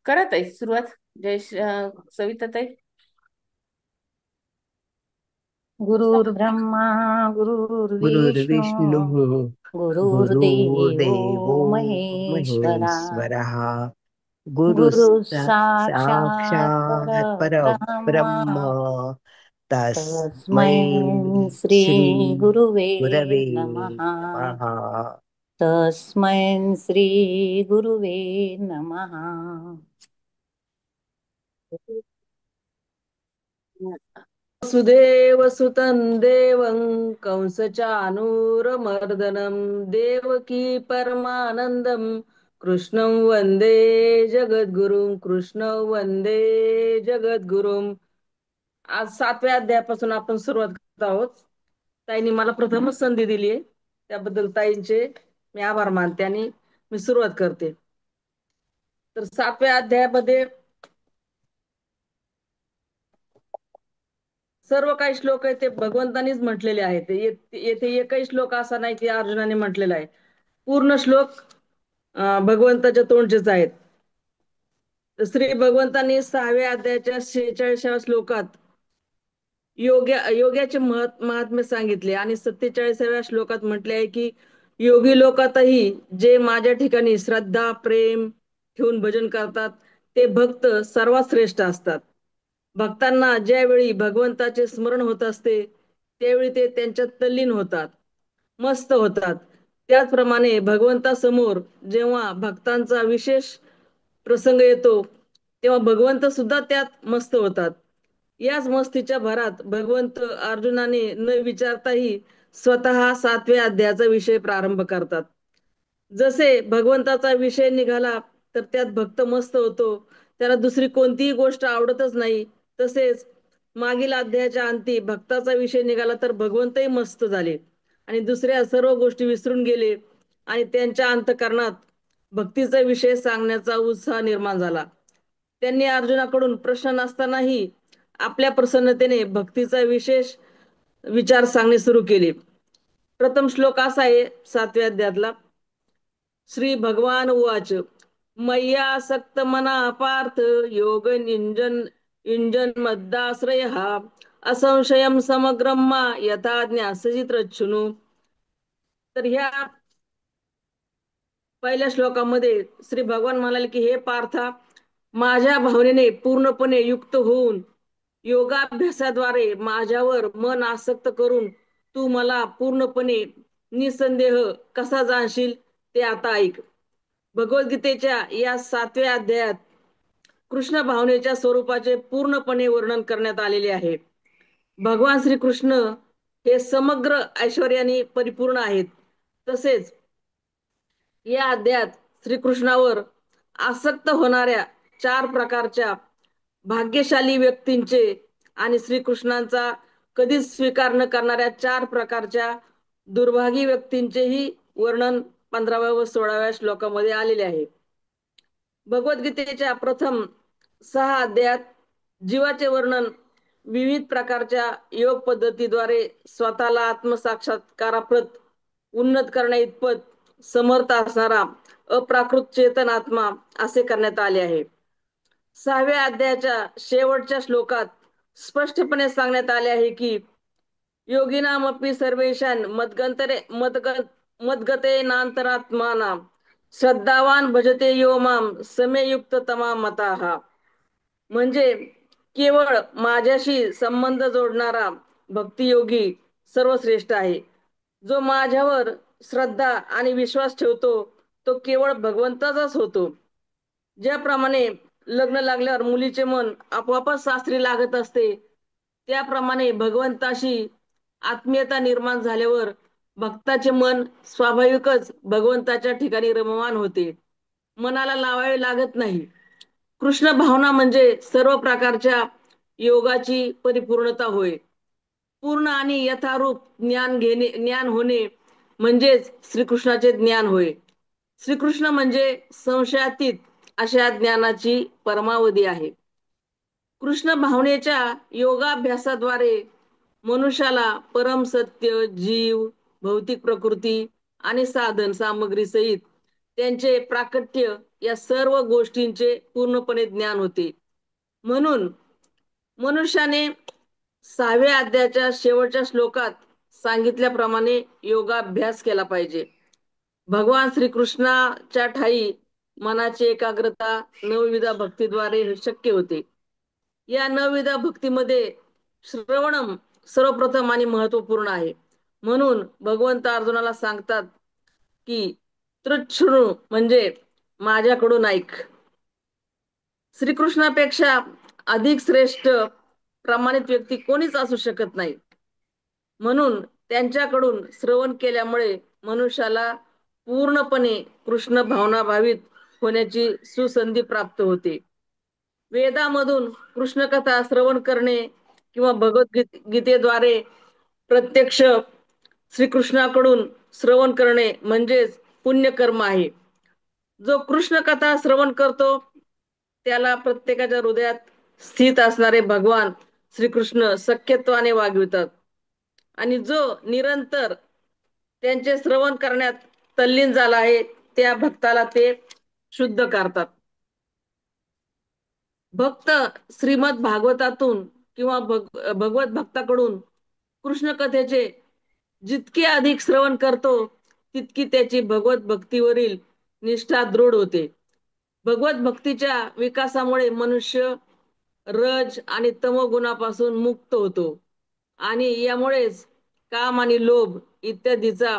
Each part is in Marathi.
करत आहे सुरुवात. सविता ताई. गुरुर्ब्रह्मा गुरुर्विष्णू गुरुर्विष्णुः गुरुर्देवो गुरुर्देवो महेश्वरा महेश्वरः गुरु गुरुः साक्षात् साक्षात् परब्रह्म परब्रह्म तस्मै तस्मै श्री श्री गुरुवे गुरवे नमः नमः। तस्मै श्री गुरुवे नमः। वसुदेवसुतं देवं कंसचानूरमर्दनं देवकी परमानन्दं कृष्णं वन्दे जगद्गुरुं जगद्गुरुं। आज 7व्या अध्यायापासून आपण सुरुवात करत आहोत. ताईंनी मला प्रथमच संधी दिली आहे, त्याबद्दल ताईंचे मी आभार मानते आणि मी सुरुवात करते. तर 7व्या अध्यायामध्ये सर्व काही श्लोक आहेत ते भगवंतानीच म्हटलेले आहेत. येथे एकही श्लोक असा नाही की अर्जुनाने म्हटलेला आहे. पूर्ण श्लोक भगवंताच्या तोंडचेच आहेत. श्री भगवंतांनी 6व्या अध्यायाच्या 46व्या श्लोकात योग्याचे महात्म्य सांगितले आणि 47व्या श्लोकात म्हटले आहे की योगी लोकातही जे माझ्या ठिकाणी श्रद्धा प्रेम ठेवून भजन करतात ते भक्त सर्वात श्रेष्ठ असतात. भक्तांना ज्यावेळी भगवंताचे स्मरण होत असते त्यावेळी ते त्यांच्यात तल्लीन होतात, मस्त होतात. त्याचप्रमाणे भगवंतासमोर जेव्हा भक्तांचा विशेष प्रसंग येतो तेव्हा भगवंत सुद्धा त्यात मस्त होतात. याच मस्तीच्या भरात भगवंत अर्जुनाने न विचारताही स्वतः 7व्या अध्यायाचा विषय प्रारंभ करतात. जसे भगवंताचा विषय निघाला तर त्यात भक्त मस्त होतो, त्याला दुसरी कोणतीही गोष्ट आवडतच नाही. तसेच मागील अध्यायाच्या अंती भक्ताचा विषय निघाला तर भगवंतही मस्त झाले आणि दुसऱ्या सर्व गोष्टी विसरून गेले आणि त्यांच्या अंतःकरणात भक्तीचा विषय सांगण्याचा उत्साह निर्माण झाला. त्यांनी अर्जुनाकडून प्रश्न नसतानाही आपल्या प्रसन्नतेने भक्तीचा विशेष विचार सांगणे सुरू केले. प्रथम श्लोक असा आहे 7व्या अध्यायातला. श्री भगवान उवाच मय्यासक्त मना पार्थ योग युंजन मद्दाश्रय असंशयम समग्रम यथा ज्ञाससी तच्छृणु. तर ह्या पहिल्या श्लोकामध्ये श्री भगवान म्हणाले की हे पार्था, माझ्या भावनेने पूर्णपणे युक्त होऊन योगाभ्यासाद्वारे माझ्यावर मन आसक्त करून तू मला पूर्णपणे निसंदेह कसा जाणशील ते आता ऐक. भगवद्गीतेच्या या 7व्या अध्यायात कृष्ण भावनेच्या स्वरूपाचे पूर्णपणे वर्णन करण्यात आलेले आहे. भगवान श्रीकृष्ण हे समग्र ऐश्वर्याने परिपूर्ण आहेत. तसेच या अध्यायात श्रीकृष्णावर आसक्त होणाऱ्या 4 प्रकारच्या भाग्यशाली व्यक्तींचे आणि श्रीकृष्णांचा कधीच स्वीकार न करणाऱ्या 4 प्रकारच्या दुर्भागी व्यक्तींचेही वर्णन 15व्या व 16व्या श्लोकामध्ये आलेले आहे. भगवद्गीतेच्या प्रथम 6 अध्यायात जीवाचे वर्णन विविध प्रकारच्या योग पद्धतीद्वारे स्वतःला आत्मसाक्षात्काराप्रत उन्नत करण्या इतपत समर्थ असणारा अप्राकृत चेतन आत्मा असे करण्यात आले आहे. 6व्या अध्यायाच्या शेवटच्या श्लोकात स्पष्टपणे सांगण्यात आले आहे की योगिनामपि सर्वेषां मद्गते नांतरात्माना श्रद्धावान भजते यो माम समेयुक्त तमा मताः. म्हणजे केवळ माझ्याशी संबंध जोडणारा भक्तियोगी सर्वश्रेष्ठ आहे. जो माझ्यावर श्रद्धा आणि विश्वास ठेवतो तो केवळ भगवंताचाच होतो. ज्याप्रमाणे लग्न लागल्यावर मुलीचे मन आपोआपच सासरी लागत असते, त्याप्रमाणे भगवंताशी आत्मीयता निर्माण झाल्यावर भक्ताचे मन स्वाभाविकच भगवंताच्या ठिकाणी रममाण होते, मनाला लावावे लागत नाही. कृष्ण भावना म्हणजे सर्व प्रकारच्या योगाची परिपूर्णता होय. पूर्ण आणि यथारूप ज्ञान होणे म्हणजेच श्रीकृष्णाचे ज्ञान होय. श्रीकृष्ण म्हणजे संशयातीत अशा ज्ञानाची परमावधी आहे. कृष्ण भावनेच्या योगाभ्यासाद्वारे मनुष्याला परम सत्य, जीव, भौतिक प्रकृती आणि साधन सामग्री सहित त्यांचे प्राकट्य या सर्व गोष्टींचे पूर्णपणे ज्ञान होते. म्हणून मनुष्याने 6व्या अध्यायाच्या शेवटच्या श्लोकात सांगितल्याप्रमाणे योगाभ्यास केला पाहिजे. भगवान श्रीकृष्णाच्या ठायी मनाची एकाग्रता नवविधा भक्तीद्वारे शक्य होते. या नवविधा भक्तीमध्ये श्रवणम सर्वप्रथम आणि महत्वपूर्ण आहे. म्हणून भगवंत अर्जुनाला सांगतात की तृच्छृणु म्हणजे माझ्याकडून ऐक. श्रीकृष्णापेक्षा अधिक श्रेष्ठ प्रमाणित व्यक्ती कोणीच असू शकत नाही. म्हणून त्यांच्याकडून श्रवण केल्यामुळे मनुष्याला पूर्णपणे कृष्ण भावनाभावित होण्याची सुसंधी प्राप्त होते. वेदामधून कृष्णकथा श्रवण करणे किंवा भगवद्गीतेद्वारे प्रत्यक्ष श्रीकृष्णाकडून श्रवण करणे म्हणजेच पुण्यकर्म आहे. जो कृष्ण कथा श्रवण करतो त्याला प्रत्येकाच्या हृदयात स्थित असणारे भगवान श्रीकृष्ण सख्यत्वाने वागवितात आणि जो निरंतर त्यांचे श्रवण करण्यात तल्लीन झाला आहे त्या भक्ताला ते शुद्ध करतात. भक्त श्रीमद भागवतातून किंवा भगवत भक्ताकडून कृष्ण कथेचे जितके अधिक श्रवण करतो तितकी त्याची भगवत भक्तीवरील निष्ठा दृढ होते. भगवत भक्तीच्या विकासामुळे मनुष्य रज आणि तमोगुणापासून मुक्त होतो आणि यामुळेच काम आणि लोभ इत्यादीचा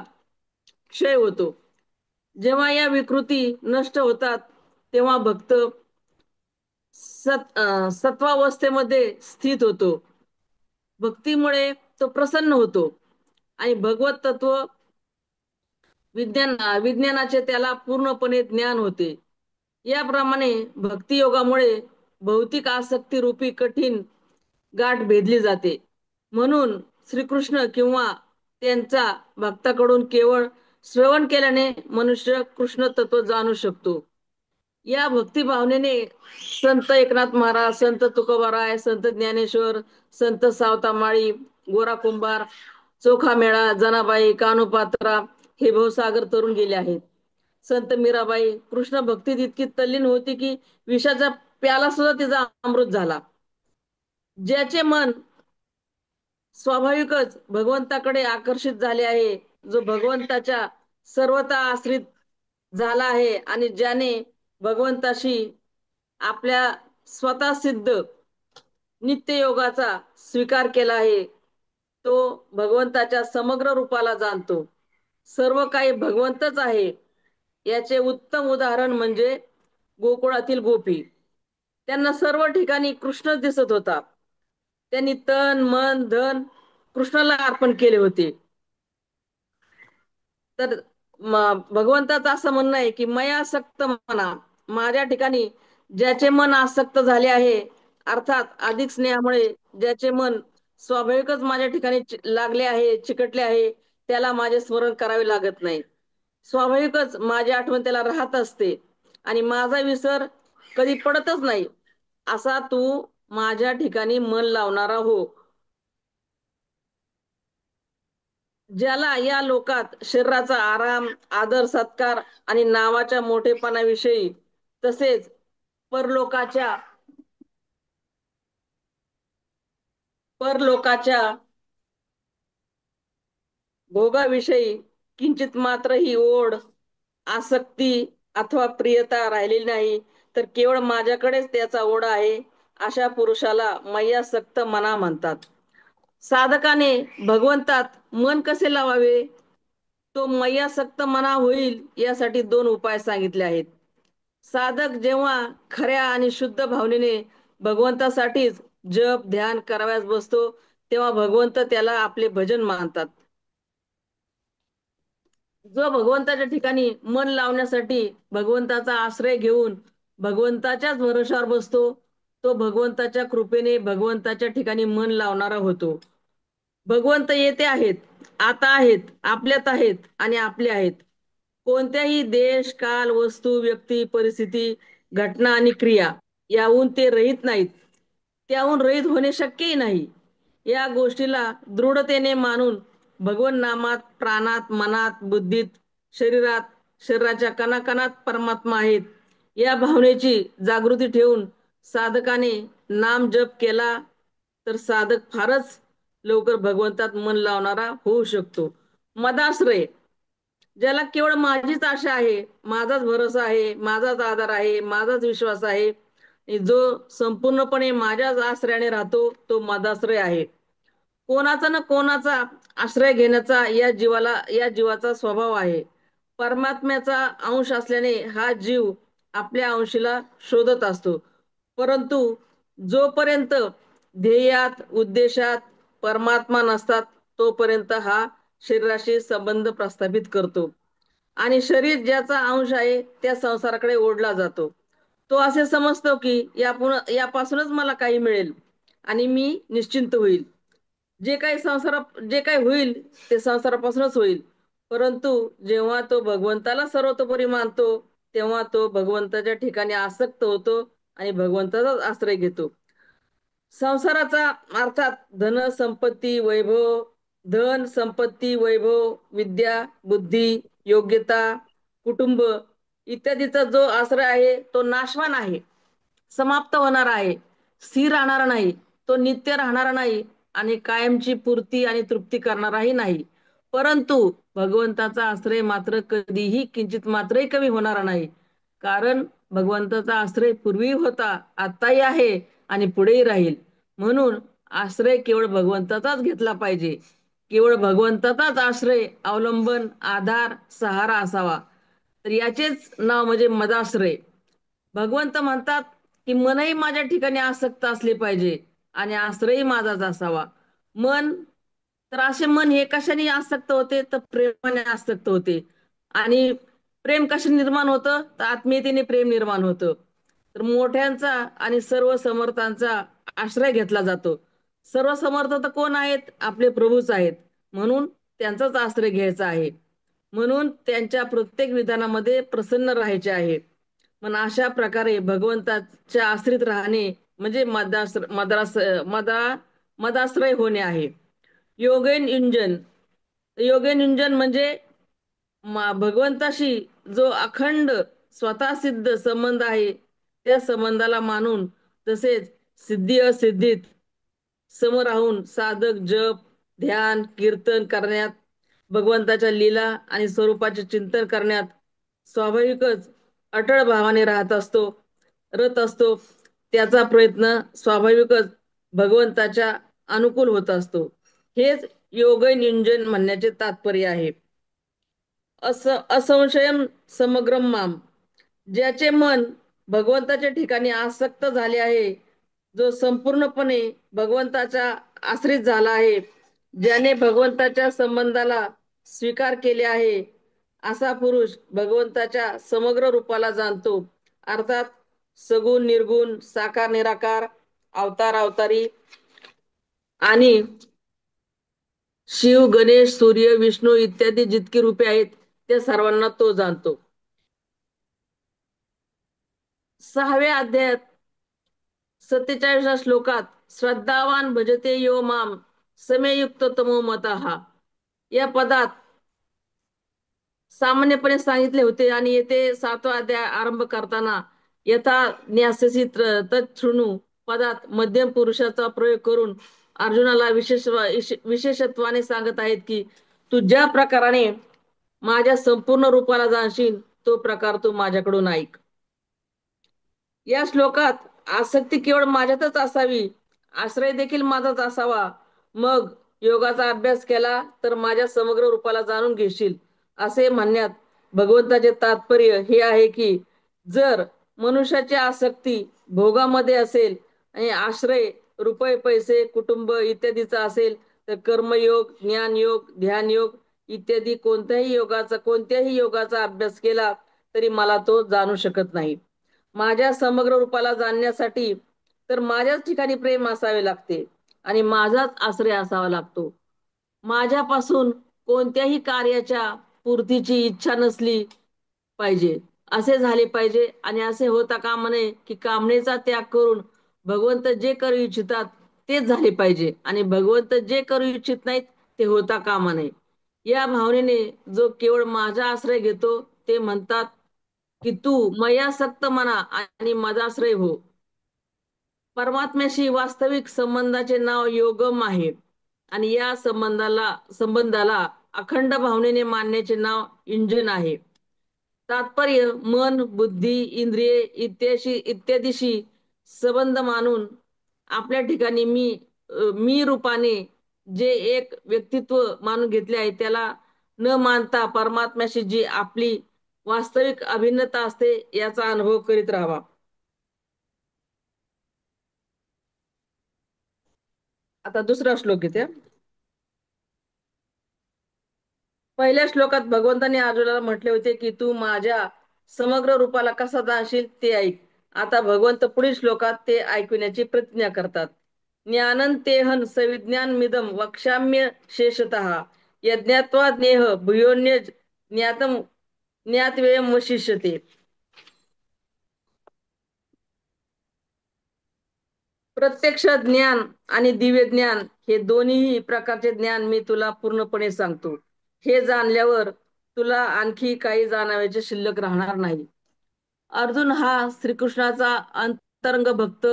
क्षय होतो. जेव्हा या विकृती नष्ट होतात तेव्हा भक्त सत्वावस्थेमध्ये स्थित होतो. भक्तीमुळे तो प्रसन्न होतो आणि भगवत तत्व विज्ञानाचे त्याला पूर्णपणे ज्ञान होते. याप्रमाणे भक्ती योगामुळे भौतिक आसक्ती रूपी कठीण गाठ भेदली जाते. म्हणून श्रीकृष्ण किंवा त्यांचा भक्ताकडून केवळ श्रवण केल्याने मनुष्य कृष्ण तत्व जाणू शकतो. या भक्ती भावनेने संत एकनाथ महाराज, संत तुकोबाराय, संत ज्ञानेश्वर, संत सावतामाळी, गोरा कुंभार, चोखा मेळा, जनाबाई, कानुपात्रा हे भवसागर तरुण गेले आहेत. संत मीराबाई कृष्ण भक्तीत इतकी तल्लीन होती की विषाचा प्याला सुद्धा तिचा अमृत झाला. ज्याचे मन स्वाभाविकच भगवंताकडे आकर्षित झाले आहे, जो भगवंताच्या सर्वता आश्रित झाला आहे आणि ज्याने भगवंताशी आपल्या स्वतः सिद्ध नित्ययोगाचा स्वीकार केला आहे, तो भगवंताच्या समग्र रूपाला जाणतो. सर्व काही भगवंतच आहे याचे उत्तम उदाहरण म्हणजे गोकुळातील गोपी. त्यांना सर्व ठिकाणी कृष्णच दिसत होता. त्यांनी तन मन धन कृष्णाला अर्पण केले होते. तर भगवंताचं असं म्हणणं आहे की मयासक्त मना, माझ्या ठिकाणी ज्याचे मन आसक्त झाले आहे अर्थात अधिक स्नेहामुळे ज्याचे मन स्वाभाविकच माझ्या ठिकाणी लागले आहे, चिकटले आहे, त्याला माझे स्मरण करावे लागत नाही. स्वाभाविकच माझी आठवण त्याला राहत असते आणि माझा विसर कधी पडतच नाही. असा तू माझ्या ठिकाणी मन लावणारा हो. ज्याला या लोकात शरीराचा आराम, आदर सत्कार आणि नावाच्या मोठेपणाविषयी तसेच परलोकाच्या भोगाविषयी किंचित मात्र ही ओढ, आसक्ती अथवा प्रियता राहिलेली नाही, तर केवळ माझ्याकडेच त्याचा ओढा आहे, अशा पुरुषाला मय्यासक्त मना म्हणतात. साधकाने भगवंतात मन कसे लावावे, तो मय्यासक्त मना होईल यासाठी 2 उपाय सांगितले आहेत. साधक जेव्हा खऱ्या आणि शुद्ध भावनेने भगवंतासाठीच जप ध्यान करावयास बसतो तेव्हा भगवंत त्याला आपले भजन मानतात. जो भगवंताच्या ठिकाणी मन लावण्यासाठी भगवंताचा आश्रय घेऊन भगवंताच्याच भरोशावर बसतो, तो भगवंताच्या कृपेने भगवंताच्या ठिकाणी मन लावणारा होतो. भगवंत येते आहेत, आता आहेत, आपल्यात आहेत आणि आपले आहेत. कोणत्याही देश काल वस्तू व्यक्ती परिस्थिती घटना आणि क्रिया याहून ते रहित नाहीत, त्याहून रहित होणे शक्यही नाही. या गोष्टीला दृढतेने मानून भगवन नामात प्राणात मनात बुद्धीत शरीराच्या कणाकणात परमात्मा आहेत या भावनेची जागृती ठेवून साधकाने नाम जप केला तर साधक फारच लवकर भगवंतात मन लावणारा होऊ शकतो. मदाश्रय, ज्याला केवळ माझीच आशा आहे, माझाच भरोसा आहे, माझाच आधार आहे, माझाच विश्वास आहे, जो संपूर्णपणे माझ्याच आश्रयाने राहतो, तो मदाश्रय आहे. कोणाचा ना कोणाचा आश्रय घेण्याचा या जीवाचा स्वभाव आहे. परमात्म्याचा अंश असल्याने हा जीव आपल्या अंशीला शोधत असतो. परंतु जोपर्यंत ध्येयात उद्देशात परमात्मा नसतात तोपर्यंत हा शरीराशी संबंध प्रस्थापित करतो आणि शरीर ज्याचा अंश आहे त्या संसाराकडे ओढला जातो. तो असे समजतो की यापासूनच मला काही मिळेल आणि मी निश्चिंत होईल. जे काही होईल ते संसारापासूनच होईल. परंतु जेव्हा तो भगवंताला सर्वतोपरी मानतो तेव्हा तो भगवंताच्या ठिकाणी आसक्त होतो आणि भगवंताचाच आश्रय घेतो. संसाराचा अर्थात धन संपत्ती वैभव विद्या बुद्धी योग्यता कुटुंब इत्यादीचा जो आश्रय आहे तो नाशवान आहे, समाप्त होणार आहे, स्थिर राहणार नाही, तो नित्य राहणार नाही आणि कायमची पूर्ती आणि तृप्ती करणाराही नाही. परंतु भगवंताचा आश्रय मात्र कधीही किंचित मात्रही कमी होणार नाही. कारण भगवंताचा आश्रय पूर्वी होता, आताही आहे आणि पुढेही राहील. म्हणून आश्रय केवळ भगवंताचाच घेतला पाहिजे. केवळ भगवंताचाच आश्रय अवलंबन आधार सहारा असावा. तर याचेच नाव म्हणजे मदाश्रय. भगवंत म्हणतात की मनही माझ्या ठिकाणी आसक्त असले पाहिजे आणि आश्रयही माझाच असावा. मन तर असे मन हे कशाने आसक्त होते तर प्रेमाने आसक्त होते. आणि प्रेम कशाने निर्माण होतं तर आत्मीयतेने प्रेम निर्माण होतं. तर मोठ्यांचा आणि सर्व समर्थांचा आश्रय घेतला जातो. सर्व समर्थ तर कोण आहेत? आपले प्रभूच आहेत. म्हणून त्यांचाच आश्रय घ्यायचा आहे. म्हणून त्यांच्या प्रत्येक विधानामध्ये प्रसन्न राहायचे आहे. पण अशा प्रकारे भगवंताच्या आश्रित राहणे म्हणजे मदाश्रय होणे आहे. योगेन युंजन, योगेन युंजन म्हणजे भगवंताशी जो अखंड स्वतः सिद्ध संबंध आहे त्या संबंधाला मानून तसेच सिद्धी असिद्धीत सम राहून साधक जप ध्यान कीर्तन करण्यात भगवंताच्या लीला आणि स्वरूपाचे चिंतन करण्यात स्वाभाविकच अटळ भावाने रत असतो. त्याचा प्रयत्न स्वाभाविकच भगवंताच्या अनुकूल होत असतो. हेच योग नियोजन म्हणण्याचे तात्पर्य आहे. असंशयम समग्रम माम, ज्याचे मन भगवंताच्या ठिकाणी आसक्त झाले आहे, जो संपूर्णपणे भगवंताचा आश्रित झाला आहे, ज्याने भगवंताच्या संबंधाला स्वीकार केले आहे, असा पुरुष भगवंताच्या समग्र रूपाला जाणतो. अर्थात सगुण निर्गुण साकार निराकार अवतार अवतारी आणि शिव गणेश सूर्य विष्णू इत्यादी जितकी रूपे आहेत त्या सर्वांना तो जाणतो. 6व्या अध्यायात 47व्या श्लोकात श्रद्धावान भजते यो माम समेयुक्त तमो मतः या पदात सामान्यपणे सांगितले होते आणि येथे 7वा अध्याय आरंभ करताना यथा न्याससी तच्छृणु पदात मध्यम पुरुषाचा प्रयोग करून अर्जुनाला विशेषत्वाने सांगत आहेत की तू ज्या प्रकाराने माझ्या संपूर्ण रूपाला जाणशील तो प्रकार तू माझ्याकडून ऐक. या श्लोकात आसक्ती केवळ माझ्यातच असावी, आश्रय देखील माझाच असावा, मग योगाचा अभ्यास केला तर माझ्या समग्र रूपाला जाणून घेशील असे म्हणण्यात भगवंताचे तात्पर्य हे आहे की जर मनुष्याची आसक्ती भोगामध्ये असेल आणि आश्रय रुपये पैसे कुटुंब इत्यादीचा असेल तर कर्मयोग ज्ञानयोग ध्यानयोग इत्यादी कोणत्याही योगाचा अभ्यास केला तरी मला तो जाणू शकत नाही. माझ्या समग्र रूपाला जाणण्यासाठी तर माझ्याच ठिकाणी प्रेम असावे लागते आणि माझाच आश्रय असावा लागतो. माझ्यापासून कोणत्याही कार्याच्या पूर्तीची इच्छा नसली पाहिजे असे झाले पाहिजे आणि असे होता कामा नये की कामनेचा त्याग करून भगवंत जे करू इच्छितात तेच झाले पाहिजे आणि भगवंत जे करू इच्छित नाहीत ते होता कामा नये. या भावनेने जो केवळ माझा आश्रय घेतो ते म्हणतात की तू मयासक्त म्हणा आणि मदाश्रय हो. परमात्म्याशी वास्तविक संबंधाचे नाव योगम आहे आणि या संबंधाला अखंड भावनेने मानण्याचे नाव इंजन आहे. तात्पर्य मन, बुद्धी, इंद्रिये इत्यादीशी संबंध मानून आपल्या ठिकाणी मी रूपाने जे एक व्यक्तित्व मानून घेतले आहे त्याला न मानता परमात्म्याशी जी आपली वास्तविक अभिन्नता असते याचा अनुभव करीत राहावा. आता दुसरा श्लोक येते. पहिल्या श्लोकात भगवंतांनी अर्जुनाला म्हटले होते की तू माझ्या समग्र रूपाला कसा जाणशील ते ऐक. आता भगवंत पुढील श्लोकात ते ऐकविण्याची प्रतिज्ञा करतात. ज्ञानंतेहन सविज्ञानमिदं वक्ष्याम्य शेषतः यज्ञात्वा ज्ञेह भूयोन्य ज्ञातम ज्ञातवेयम वशिष्यते. प्रत्यक्ष ज्ञान आणि दिव्य ज्ञान हे दोन्ही प्रकारचे ज्ञान मी तुला पूर्णपणे सांगतो. हे जाणल्यावर तुला आणखी काही जाणाव्याचे शिल्लक राहणार नाही. अर्जुन हा श्रीकृष्णाचा अंतरंग भक्त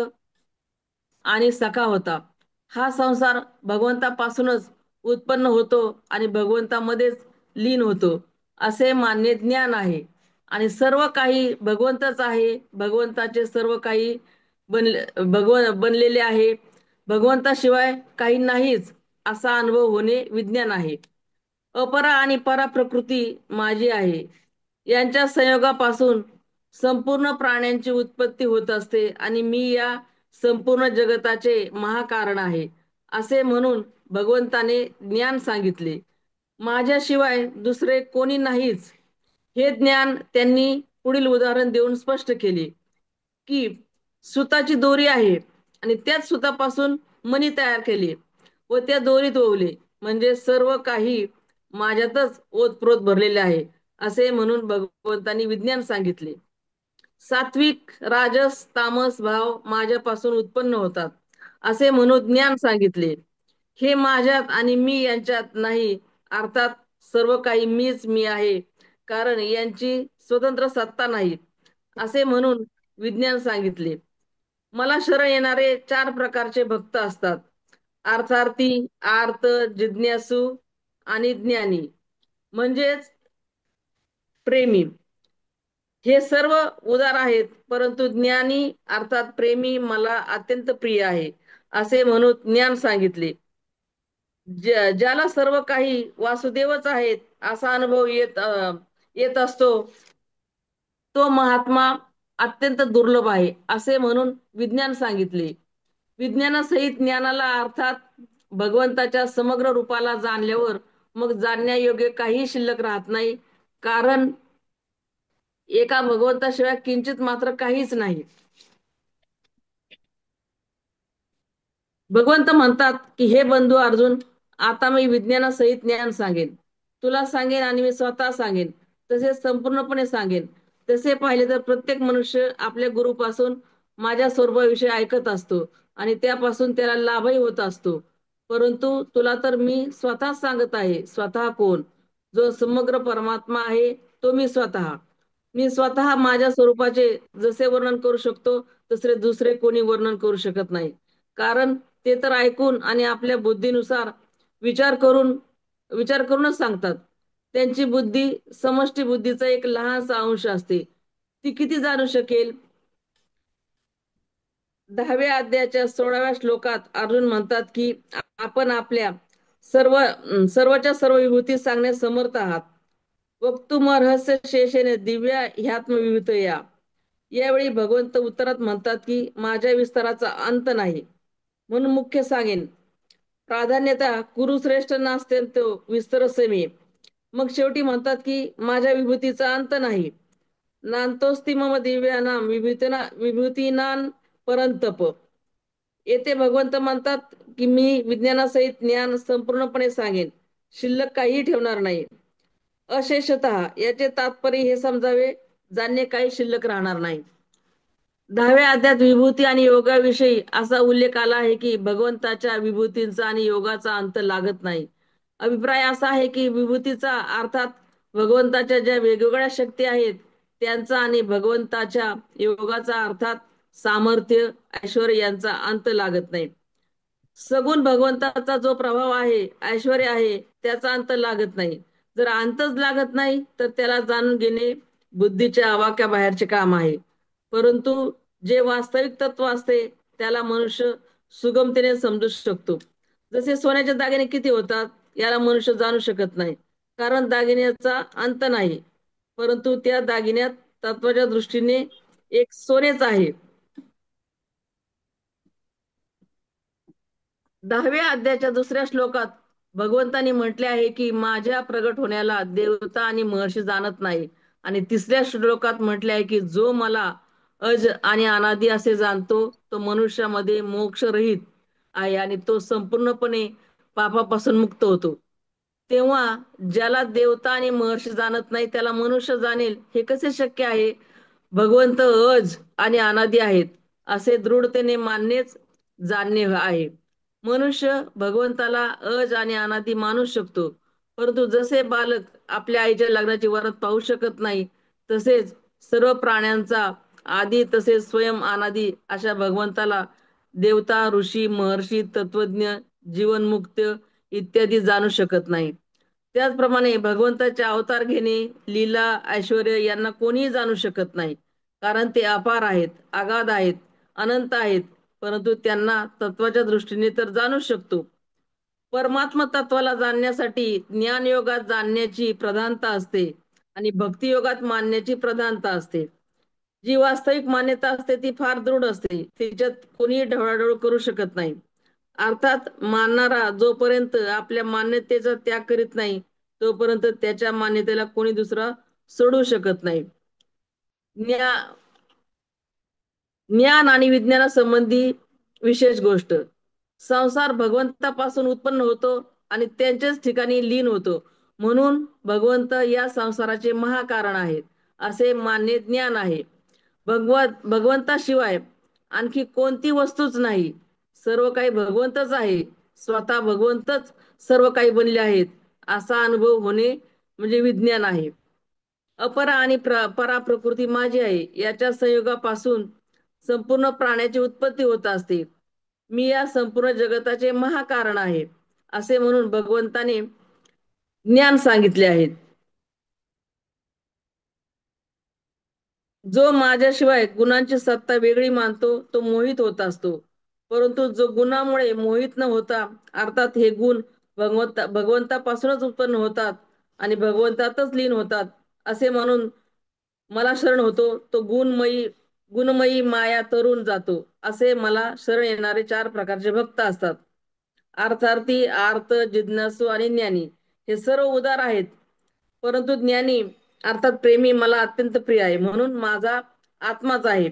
आणि सखा होता. हा संसार भगवंतापासूनच उत्पन्न होतो आणि भगवंतामध्येच लीन होतो असे मान्य ज्ञान आहे आणि सर्व काही भगवंतच आहे. भगवंताचे सर्व काही बनलेले आहे. भगवंताशिवाय काही नाहीच असा अनुभव होणे विज्ञान आहे. अपरा आणि परा प्रकृती माझी आहे. यांच्या संयोगापासून संपूर्ण प्राण्यांची उत्पत्ती होत असते आणि मी या संपूर्ण जगताचे महाकारण आहे असे म्हणून भगवंताने ज्ञान सांगितले. माझ्याशिवाय दुसरे कोणी नाहीच. हे ज्ञान त्यांनी पुढील उदाहरण देऊन स्पष्ट केले की सुताची दोरी आहे आणि त्याच सुतापासून मणी तयार केले व त्या दोरीत ओवले म्हणजे सर्व काही माझ्यातच ओतप्रोत भरलेले आहे असे म्हणून भगवंतांनी विज्ञान सांगितले. सात्विक, राजस, तामस भाव माझ्यापासून उत्पन्न होतात असे म्हणून ज्ञान सांगितले. हे माझ्यात आणि मी यांच्यात नाही, अर्थात सर्व काही मीच मी आहे कारण यांची स्वतंत्र सत्ता नाही असे म्हणून विज्ञान सांगितले. मला शरण येणारे 4 प्रकारचे भक्त असतात. अर्थार्थी, आर्त, जिज्ञासू आणि ज्ञानी म्हणजेच प्रेमी. हे सर्व उदार आहेत परंतु ज्ञानी अर्थात प्रेमी मला अत्यंत प्रिय आहे असे म्हणून ज्ञान सांगितले. ज्याला सर्व काही वासुदेवच आहेत असा अनुभव येत असतो तो महात्मा अत्यंत दुर्लभ आहे असे म्हणून विज्ञान सांगितले. विज्ञानासहित ज्ञानाला अर्थात भगवंताच्या समग्र रूपाला जाणल्यावर मग जाणण्यायोग्य काही शिल्लक राहत नाही कारण एका भगवंताशिवाय किंचित मात्र काहीच नाही. भगवंत म्हणतात की हे बंधू अर्जुन, आता मी विज्ञानासहित ज्ञान सांगेन. तुला सांगेन आणि मी स्वतः सांगेन, तसे संपूर्णपणे सांगेन. तसे पाहिले तर प्रत्येक मनुष्य आपल्या गुरुपासून माझ्या स्वरूपाविषयी ऐकत असतो आणि त्यापासून त्याला लाभही होत असतो. परंतु तुला तर मी स्वतः सांगत आहे. स्वतः कोण? जो समग्र परमात्मा आहे तो मी स्वतः. मी स्वतः माझ्या स्वरूपाचे जसे वर्णन करू शकतो तसे दुसरे कोणी वर्णन करू शकत नाही कारण ते तर ऐकून आणि आपल्या बुद्धीनुसार विचार करूनच सांगतात. त्यांची बुद्धी समष्टी बुद्धीचा एक लहानसा अंश असते. ती किती जाणू शकेल? 10व्या अध्यायाच्या 16व्या श्लोकात अर्जुन म्हणतात की आपण आपल्या सर्वच्या सर्व विभूती सांगण्यास समर्थ आहात. वक्तुमर्हस्य शेषेने दिव्या ह्यात्मविभूतया. यावेळी भगवंत उत्तरात म्हणतात की माझ्या विस्ताराचा अंत नाही म्हणून मुख्य सांगेन. प्राधान्यतः कुरुश्रेष्ठ नास्त्यंत विस्तरसे मे. मग शेवटी म्हणतात की माझ्या विभूतीचा अंत नाही. नांतोस्ति मम दिव्यानाम विभूतीनां परंतप. येथे भगवंत म्हणतात की मी विज्ञानासहित ज्ञान संपूर्णपणे सांगेन, शिल्लक काहीही ठेवणार नाही. अशेषतः याचे तात्पर्य हे समजावे, जाणणे काही शिल्लक राहणार नाही. 10व्या अध्यायात विभूती आणि योगाविषयी असा उल्लेख आला आहे की भगवंताच्या विभूतींचा आणि योगाचा अंत लागत नाही. अभिप्राय असा आहे की विभूतीचा अर्थात भगवंताच्या ज्या वेगवेगळ्या शक्ती आहेत त्यांचा आणि भगवंताच्या योगाचा अर्थात सामर्थ्य, ऐश्वर यांचा अंत लागत नाही. सगुण भगवंताचा जो प्रभाव आहे, ऐश्वर आहे, त्याचा अंत लागत नाही. जर अंतच लागत नाही तर त्याला जाणून घेणे बुद्धीच्या आवाक्या बाहेरचे काम आहे. परंतु जे वास्तविक तत्व असते त्याला मनुष्य सुगमतेने समजू शकतो. जसे सोन्याचे दागिने किती होतात याला मनुष्य जाणू शकत नाही, कारण दागिन्याचा अंत नाही. परंतु त्या दागिन्यात तत्वाच्या दृष्टीने एक सोनेच आहे. 10व्या अध्यायाच्या दुसऱ्या श्लोकात भगवंतांनी म्हटले आहे की माझ्या प्रगट होण्याला देवता आणि महर्षी जाणत नाही. आणि तिसऱ्या श्लोकात म्हटले आहे की जो मला अज आणि अनादी असे जाणतो तो मनुष्यामध्ये मोक्षरहित आहे आणि तो संपूर्णपणे पापापासून मुक्त होतो. तेव्हा ज्याला देवता आणि महर्षी जाणत नाही त्याला मनुष्य जाणेल हे कसे शक्य आहे? भगवंत अज आणि अनादी आहेत असे दृढतेने मानणेच जाणणे आहे. मनुष्य भगवंताला अज आणि अनादी मानू शकतो, परंतु जसे बालक आपल्या आईच्या लग्नाची वरात पाहू शकत नाही, तसेच सर्व प्राण्यांचा आदी तसेच स्वयं अनादी अशा भगवंताला देवता, ऋषी, महर्षी, तत्वज्ञ, जीवनमुक्त इत्यादी जाणू शकत नाही. त्याचप्रमाणे भगवंताचे अवतार घेणे, लीला, ऐश्वर यांना कोणीही जाणू शकत नाही, कारण ते अपार आहेत, अगाध आहेत, अनंत आहेत. परंतु त्यांना तत्वाच्या दृष्टीने तर जाणू शकतो. परमात्म तत्वाला जाणण्यासाठी ज्ञानयोगात जाणण्याची प्रधानता असते आणि भक्तियोगात मानण्याची प्रधानता असते. जी वास्तविक मान्यता असते ती फार दृढ असते, तिच्यात कोणीही ढवळाढवळ करू शकत नाही. अर्थात मानणारा जोपर्यंत आपल्या मान्यतेचा त्याग करीत नाही तोपर्यंत त्याच्या मान्यतेला कोणी दुसरा सोडू शकत नाही. ज्ञान आणि विज्ञानासंबंधी विशेष गोष्ट. संसार भगवंतापासून उत्पन्न होतो आणि त्यांच्याच ठिकाणी लीन होतो, म्हणून भगवंत या संसाराचे महाकारण आहेत असे मान्य ज्ञान आहे. भगवंताशिवाय आणखी कोणती वस्तूच नाही. सर्व काही भगवंतच आहे. स्वतः भगवंतच सर्व काही बनले आहेत असा अनुभव होणे म्हणजे विज्ञान आहे. अपरा आणि परा प्रकृती माझी आहे याच्या संयोगापासून संपूर्ण प्राण्याची उत्पत्ती होत असते. मी या संपूर्ण जगताचे महाकारण आहे असे म्हणून भगवंताने ज्ञान सांगितले आहेत. जो माझ्याशिवाय गुणांची सत्ता वेगळी मानतो तो मोहित होत असतो, परंतु जो गुणामुळे मोहित न होता, अर्थात हे गुण भगवंतापासूनच उत्पन्न होतात आणि भगवंतातच लीन होतात असे म्हणून मला शरण होतो, तो गुणमयी माया तरून जातो. असे मला शरण येणारे 4 प्रकारचे भक्त असतात. अर्थार्थी, आर्त, जिज्ञासू आणि ज्ञानी हे सर्व उदार आहेत. परंतु ज्ञानी अर्थात प्रेमी मला अत्यंत प्रिय आहे, म्हणून माझा आत्माच आहे.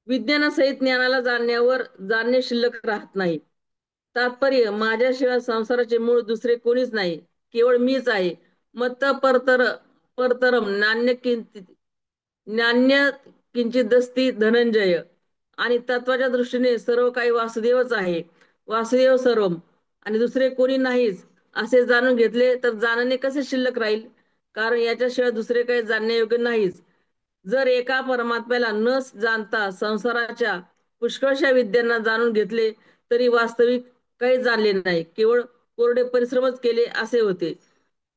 विज्ञानासहित ज्ञानाला जाणणे शिल्लक राहत नाही. तात्पर्य माझ्याशिवाय संसाराचे मूळ दुसरे कोणीच नाही, केवळ मीच आहे. मत्त परतरम नान्य किंचिदस्ती धनंजय. आणि तत्वाच्या दृष्टीने सर्व काही वासुदेवच आहे. वासुदेव सर्वम आणि दुसरे कोणी नाहीच असे जाणून घेतले तर जाणणे कसे शिल्लक राहील, कारण याच्याशिवाय दुसरे काही जाणण्यायोग्य नाहीच. जर एका परमात्म्याला न जाणता संसाराच्या पुष्कळशा विद्यांना जाणून घेतले तरी वास्तविक काही जाणले नाही, केवळ कोरडे परिश्रमच केले असे होते.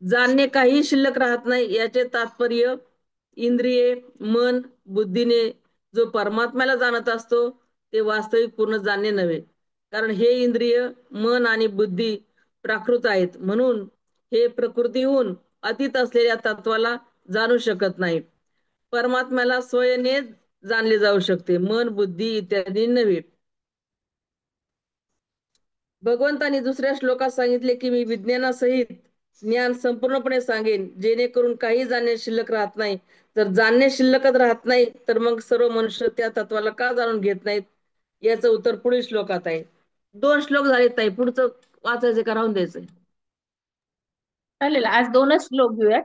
जाणणे काही शिल्लक राहत नाही याचे तात्पर्य इंद्रिये, मन, बुद्धीने जो परमात्म्याला जाणत असतो ते वास्तविक पूर्ण जाणणे नव्हे, कारण हे इंद्रिय, मन आणि बुद्धी प्राकृत आहेत, म्हणून हे प्रकृतीहून अतीत असलेल्या तत्वाला जाणू शकत नाही. परमात्म्याला स्वयने जाणले जाऊ शकते, मन, बुद्धी इत्यादी नव्हे. भगवंतांनी दुसऱ्या श्लोकात सांगितले की मी विज्ञानासहित ज्ञान संपूर्णपणे सांगेन, जेणेकरून काही जाणणे शिल्लक राहत नाही. जर जाणणे शिल्लकच राहत नाही तर मग सर्व मनुष्य त्या तत्वाला का जाणून घेत नाहीत याचं उत्तर पुढील श्लोकात आहे. 2 श्लोक झालेत ताई, पुढचं वाचायचं का राहून द्यायचंय? चालेल, आज 2च श्लोक घेऊयात.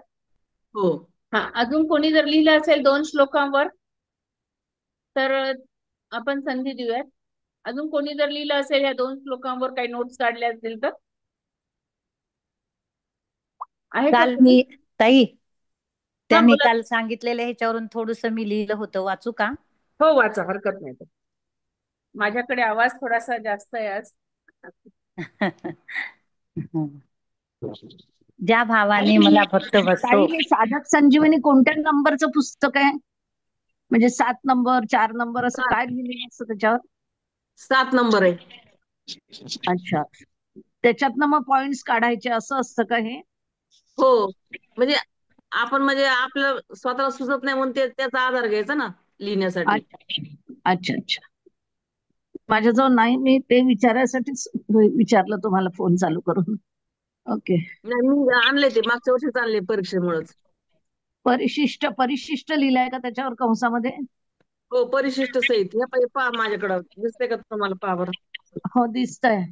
हो. हा, अजून कोणी जर लिहिलं असेल 2 श्लोकांवर तर आपण संधी देऊयात. अजून कोणी जर लिहिलं असेल या 2 श्लोकांवर काही नोट्स काढल्या असतील तर आहे का काल तुम्ही? मी ताई हा त्यांनी बोला. काल सांगितलेल्या ह्याच्यावरून थोडस मी लिहिलं होतं, वाचू का? हो वाचा, हरकत नाही. माझ्याकडे आवाज थोडासा जास्त आहे आज. ज्या भावाने मला भक्त ताई, बसतो. हे साधक संजीवनी कोणत्या नंबरचं पुस्तक आहे? म्हणजे 7 नंबर, 4 नंबर असं सात काय लिहिलेलं असतं त्याच्यावर? 7 नंबर आहे. अच्छा, त्याच्यातनं मग पॉइंट्स काढायचे असं असतं का हे? हो, म्हणजे आपण म्हणजे आपलं स्वतःला सुचत नाही म्हणून त्याचा आधार घ्यायचा ना लिहिण्यासाठी. अच्छा अच्छा अच्छा. माझ्याजवळ नाही, मी ते विचारायसाठीच विचारलं तुम्हाला फोन चालू करून. ओके. नाही, मी आणले ते मागच्या वर्षीच आणले परीक्षेमुळेच. परिशिष्ट परिशिष्ट लिहिलंय का त्याच्यावर कंसामध्ये? हो, परिशिष्ट सहित. हे पहा माझ्याकडं दिसतंय का तुम्हाला? पहा बरं. हो दिसतंय.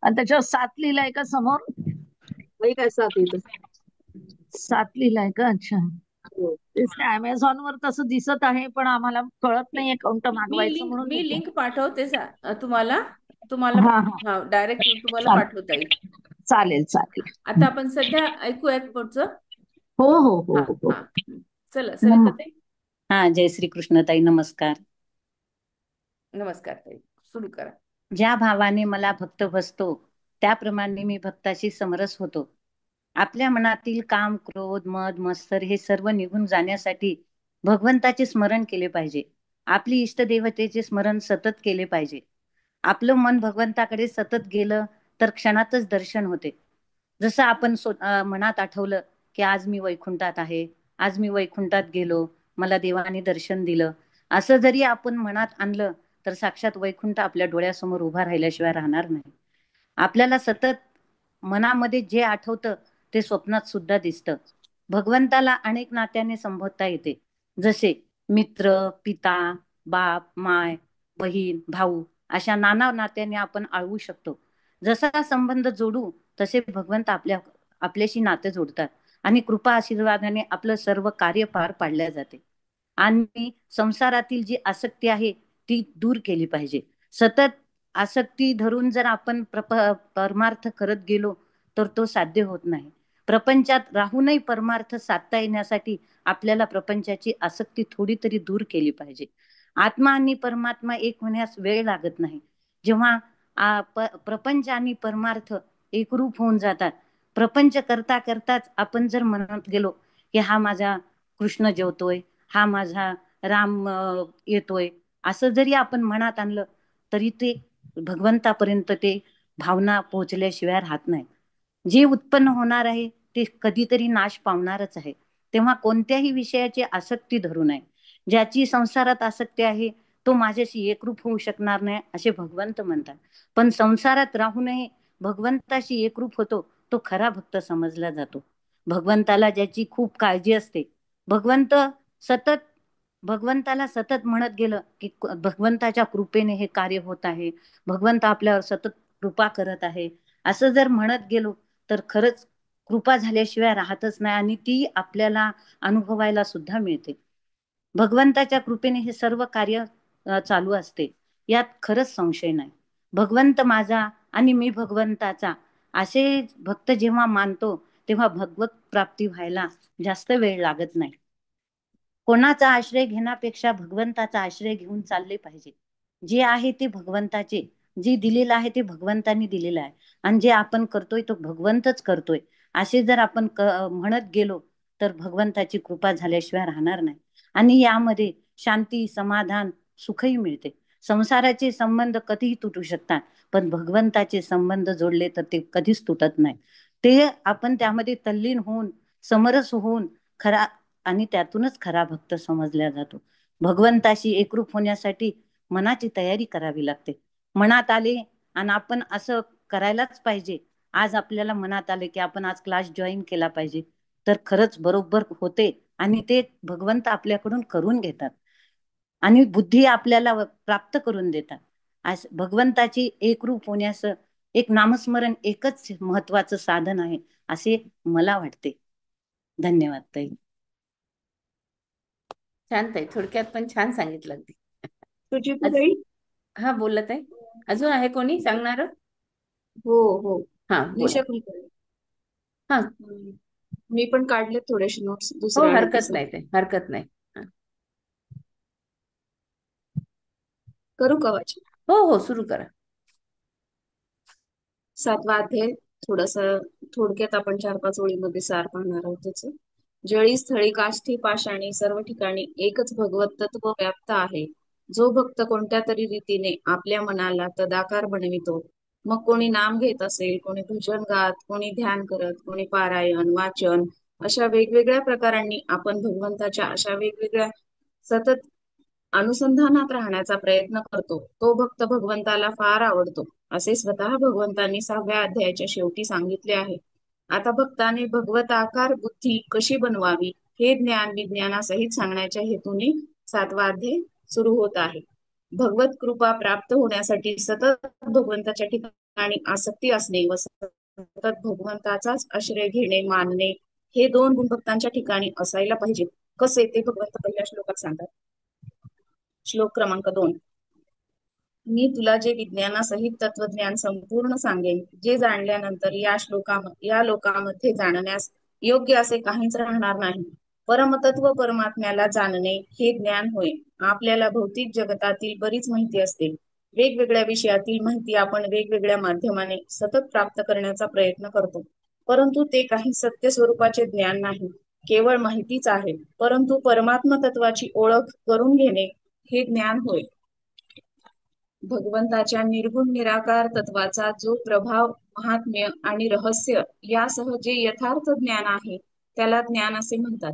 आणि त्याच्यावर 7 लिहिलंय का समोर? हे काय 7 इथं? 7 लिहिलंय का? अच्छा. हो. तेच Amazon वर तसं दिसत आहे, पण आम्हाला कळत नाही अकाउंट मी मागवायचं लिंक म्हणून मी विचार. लिंक पाठवते तुम्हाला. तुम्हाला हा हा, हा डायरेक्ट तुम्हाला चालेल पाठवता येईल. चालेल चालेल. आता आपण सध्या ऐकूयात पुढचं. हो हो हो हा हो. हा. चला सरिता ताई. हा, जय श्री कृष्ण ताई, नमस्कार. नमस्कार ताई, सुरू करा. ज्या भावाने मला भक्त बसतो, त्याप्रमाणे मी भक्ताशी समरस होतो. आपल्या मनातील काम, क्रोध, मद, मत्सर हे सर्व निघून जाण्यासाठी भगवंताचे स्मरण केले पाहिजे. आपली इष्टदेवतेचे स्मरण सतत केले पाहिजे. आपलं मन भगवंताकडे सतत गेलं तर क्षणातच दर्शन होते. जसं आपण मनात आठवलं की आज मी वैकुंठात आहे, आज मी वैकुंठात गेलो, मला देवाने दर्शन दिलं, असं जरी आपण मनात आणलं तर साक्षात वैकुंठ आपल्या डोळ्यासमोर उभा राहिल्याशिवाय राहणार नाही. आपल्याला सतत मनामध्ये जे आठवतं ते स्वप्नात सुद्धा दिसतं. भगवंताला अनेक नात्याने संबोधता येते, जसे मित्र, पिता, बाप, माय, बहीण, भाऊ अशा नाना नात्याने आपण आळवू शकतो. जसा संबंध जोडू तसे भगवंत आपल्याशी नाते जोडतात आणि कृपा आशीर्वादाने आपलं सर्व कार्य पार पाडल्या जाते. आणि संसारातील जी आसक्ती आहे ती दूर केली पाहिजे. सतत आसक्ती धरून जर आपण परमार्थ करत गेलो तर तो साध्य होत नाही. प्रपंचात राहूनही परमार्थ साधता येण्यासाठी आपल्याला प्रपंचाची आसक्ती थोडी तरी दूर केली पाहिजे. आत्मा आणि परमात्मा एक होण्यास वेळ लागत नाही. जेव्हा प्रपंच आणि परमार्थ एकरूप होऊन जातात, प्रपंच करता करताच आपण जर म्हणत गेलो की हा माझा कृष्ण जेवतोय, हा माझा राम येतोय, असं जरी आपण मनात आणलं तरी ते भगवंतापर्यंत ते भावना पोहोचल्याशिवाय राहत नाही. जे उत्पन्न होणार आहे ते कधीतरी नाश पावणारच आहे. तेव्हा कोणत्याही विषयाची आसक्ती धरू नये. ज्याची संसारात आसक्ती आहे तो माझ्याशी एकरूप होऊ शकणार नाही असे भगवंत म्हणतात. पण संसारात राहूनही भगवंताशी एकरूप होतो तो खरा भक्त समजला जातो. भगवंताला ज्याची खूप काळजी असते, भगवंत सतत भगवंताला सतत म्हणत गेलं की भगवंताच्या कृपेने हे कार्य होत आहे, भगवंत आपल्यावर सतत कृपा करत आहे, असं जर म्हणत गेलो तर खरंच कृपा झाल्याशिवाय राहतच नाही आणि ती आपल्याला अनुभवायला सुद्धा मिळते. भगवंताच्या कृपेने हे सर्व कार्य चालू असते, यात खरंच संशय नाही. भगवंत माझा आणि मी भगवंताचा असे भक्त जेव्हा मानतो तेव्हा भगवत प्राप्ती व्हायला जास्त वेळ लागत नाही. कोणाचा आश्रय घेण्यापेक्षा भगवंताचा आश्रय घेऊन चालले पाहिजे. जे आहे ते भगवंताचे, जे दिलेलं आहे ते भगवंतांनी दिलेलं आहे आणि जे आपण करतोय तो भगवंतच करतोय असे जर आपण म्हणत गेलो तर भगवंताची कृपा झाल्याशिवाय राहणार नाही. आणि यामध्ये शांती, समाधान, सुखही मिळते. संसाराचे संबंध कधीही तुटू शकतात पण भगवंताचे संबंध जोडले तर ते कधीच तुटत नाही. ते आपण त्यामध्ये तल्लीन होऊन समरस होऊन खरा आणि त्यातूनच खरा भक्त समजला जातो. भगवंताशी एकरूप होण्यासाठी मनाची तयारी करावी लागते. मनात आले आणि आपण असं करायलाच पाहिजे, आज आपल्याला मनात आले की आपण आज क्लास जॉईन केला पाहिजे, तर खरंच बरोबर होते आणि ते भगवंत आपल्याकडून करून घेतात आणि बुद्धी आपल्याला प्राप्त करून देतात. आज भगवंताची एकरूप होण्यास एक नामस्मरण एकच महत्वाचं साधन आहे असे मला वाटते. धन्यवाद ताई. छान ताई, थोडक्यात पण छान सांगितलं अगदी. सुचिताताई? हा बोलत आहे. अजून आहे कोणी सांगणार? हो हो, हा बोला. निशा कुलकर्णी. हा मी पण काढले थोडेसे नोट्स हो, दुसऱ्या आणि हरकत तिसऱ्या. नाही, ते हरकत नाही. हा. करू का वाचन? हो हो, सुरू करा. 7वा अध्याय थोडस थोडक्यात आपण 4-5 ओळीमध्ये सार पाहणार आहोत त्याच. जळी स्थळी काष्ठी पाषाणी सर्व ठिकाणी एकच भगवत तत्व व्याप्त आहे. जो भक्त कोणत्या तरी रीतीने आपल्या मनाला तदाकार बनवितो, मग कोणी नाम घेत असेल, कोणी भजन गात, कोणी ध्यान करत, कोणी पारायण वाचन, अशा वेगवेगळ्या प्रकारांनी आपण भगवंताच्या अशा वेगवेगळ्या सतत अनुसंधानात राहण्याचा प्रयत्न करतो, तो भक्त भगवंताला फार आवडतो, असे स्वतः भगवंतांनी 6व्या अध्यायाच्या शेवटी सांगितले आहे. आता भक्ताने भगवताकार बुद्धी कशी बनवावी हे ज्ञान विज्ञानासहित सांगण्याच्या हेतूने 7वा अध्याय सुरू होत आहे. भगवत कृपा प्राप्त होण्यासाठी सतत भगवंताच्या ठिकाणी आसक्ती असणे व सतत भगवंताचाच आश्रय घेणे मानणे हे 2 गुण भक्तांच्या ठिकाणी असायला पाहिजे. कसे ते भगवंत पहिल्या श्लोकात सांगतात. श्लोक क्रमांक 2. मी तुला जे विज्ञानासहित तत्वज्ञान संपूर्ण सांगेन, जे जाणल्यानंतर या लोकामध्ये जाणण्यास योग्य असे काहीच राहणार नाही. परमतत्व परमात्म्याला जाणणे हे ज्ञान होय. आपल्याला भौतिक जगतातील बरीच माहिती असते. वेगवेगळ्या विषयातील माहिती आपण वेगवेगळ्या माध्यमाने सतत प्राप्त करण्याचा प्रयत्न करतो, परंतु ते काही सत्य स्वरूपाचे ज्ञान नाही, केवळ माहितीच आहे. परंतु परमात्म तत्वाची ओळख करून घेणे हे ज्ञान होय. भगवंताच्या निर्गुण निराकार तत्वाचा जो प्रभाव, महात्म्य आणि रहस्य यासह जे यथार्थ ज्ञान आहे त्याला ज्ञान असे म्हणतात.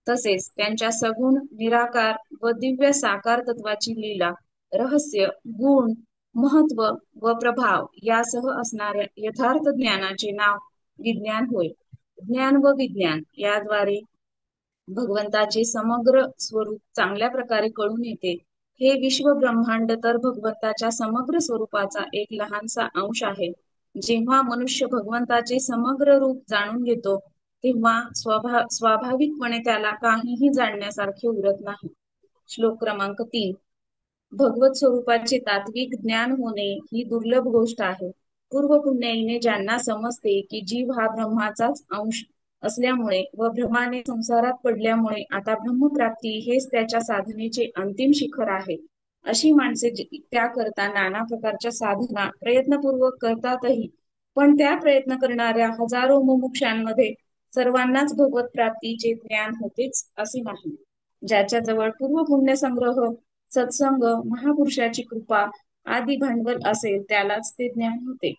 तसेच त्यांच्या सगुण निराकार व दिव्य साकार तत्वाची लीला, रहस्य, गुण, महत्व व प्रभाव यासह असणाऱ्या यथार्थ ज्ञानाचे नाव विज्ञान होय. ज्ञान व विज्ञान याद्वारे भगवंताचे समग्र स्वरूप चांगल्या प्रकारे कळून येते. हे विश्व ब्रह्मांड तर भगवंताच्या समग्र स्वरूपाचा एक लहानसा अंश आहे. जेव्हा मनुष्य भगवंताचे समग्र रूप जाणून घेतो, तेव्हा स्वाभाविकपणे त्याला काहीही जाणण्यासारखे उरत नाही. श्लोक क्रमांक 3. भगवत स्वरूपाचे तात्विक ज्ञान होणे ही दुर्लभ गोष्ट आहे. पूर्व पुण्याईने ज्यांना समजते की जीव हा ब्रह्माचाच अंश असल्यामुळे व भ्रमाने संसारात पडल्यामुळे आता ब्रह्मप्राप्ती हेच त्याच्या साधनेचे अंतिम शिखर आहे, अशी माणसे त्याकरता नाना प्रकारच्या साधना प्रयत्नपूर्वक करतातही, पण त्या प्रयत्न करणाऱ्या हजारो मुमुक्षांमध्ये सर्वांनाच भगवत प्राप्तीचे ज्ञान होतेच असे नाही. ज्याच्याजवळ पूर्व पुण्य संग्रह, सत्संग, महापुरुषाची कृपा आदी भांडवल असेल त्यालाच ते ज्ञान होते.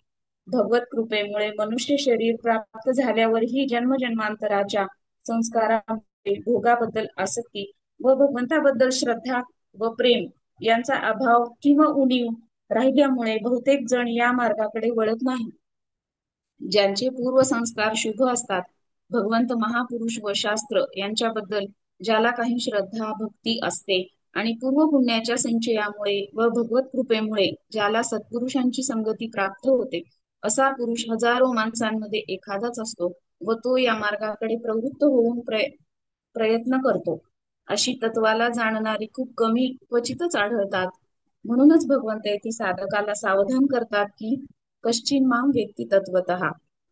भगवत कृपेमुळे मनुष्य शरीर प्राप्त झाल्यावरही जन्मजन्मांतराच्या संस्कारामुळे भोगाबद्दल आसक्ती व भगवंताबद्दल श्रद्धा व प्रेम यांचा अभाव किंवा उणीव राहिल्यामुळे बहुतेक जण या मार्गाकडे वळत नाही. ज्यांचे पूर्वसंस्कार शुभ असतात, भगवंत, महापुरुष व शास्त्र यांच्याबद्दल ज्याला काही श्रद्धा भक्ती असते आणि पूर्व पुण्याच्या संचयामुळे व भगवत कृपेमुळे ज्याला सत्पुरुषांची संगती प्राप्त होते, असा पुरुष हजारो माणसांमध्ये एखादाच असतो व तो या मार्गाकडे प्रवृत्त होऊन प्रयत्न करतो. अशी तत्वाला जाणणारी खूप कमी क्वचितच आढळतात. म्हणूनच भगवंत येथे साधकाला सावधान करतात की कश्चिन माम व्यक्ती तत्वतः.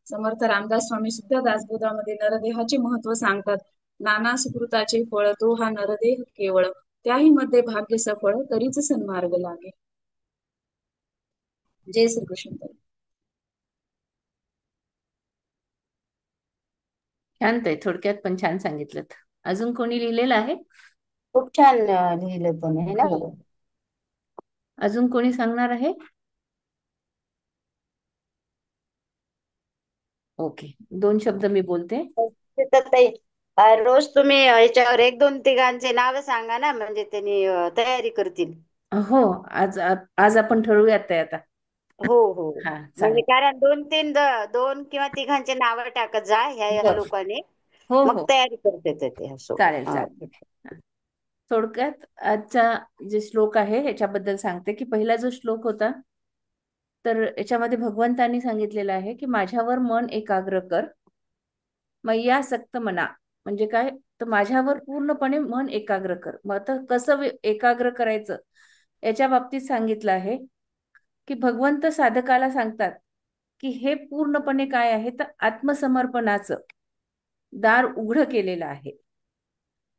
समर्थ रामदास स्वामी सुद्धा दासबोधामध्ये नरदेहाचे महत्व सांगतात. नाना सुकृताचे फळ तो हा नरदेह केवळ, त्याही मध्ये भाग्य सफळ तरीच सन्मार्ग लागे. जय श्रीकृष्ण. शांत आहे, थोडक्यात पण छान सांगितलं. अजून कोणी लिहिलेलं आहे? खूप छान लिहिलं पण आहे ना. हो. अजून कोणी सांगणार आहे? ओके, 2 शब्द मी बोलते. तर रोज तुम्ही याच्यावर 1-2 तिघांचे नाव सांगा ना, म्हणजे त्यांनी तयारी करतील. हो, आज आपण ठरवूयात ते आता. हो हो. हा, म्हणजे चालेल. कारण 2 किंवा तिघांचे नाव टाकत जा ह्या बरं. लोकांनी, हो मग हो, तयारी करते ते असो. चालेल चालेल. थोडक्यात आजचा जे श्लोक आहे ह्याच्याबद्दल सांगते की पहिला जो श्लोक होता, तर याच्यामध्ये भगवंतांनी सांगितलेलं आहे की माझ्यावर मन एकाग्र कर, मय्यासक्त मना. म्हणजे काय, तर माझ्यावर पूर्णपणे मन एकाग्र कर. मग आता कसं एकाग्र करायचं याच्या बाबतीत सांगितलं आहे की भगवंत साधकाला सांगतात की हे पूर्णपणे काय आहे, तर आत्मसमर्पणाचं दार उघड केलेलं आहे.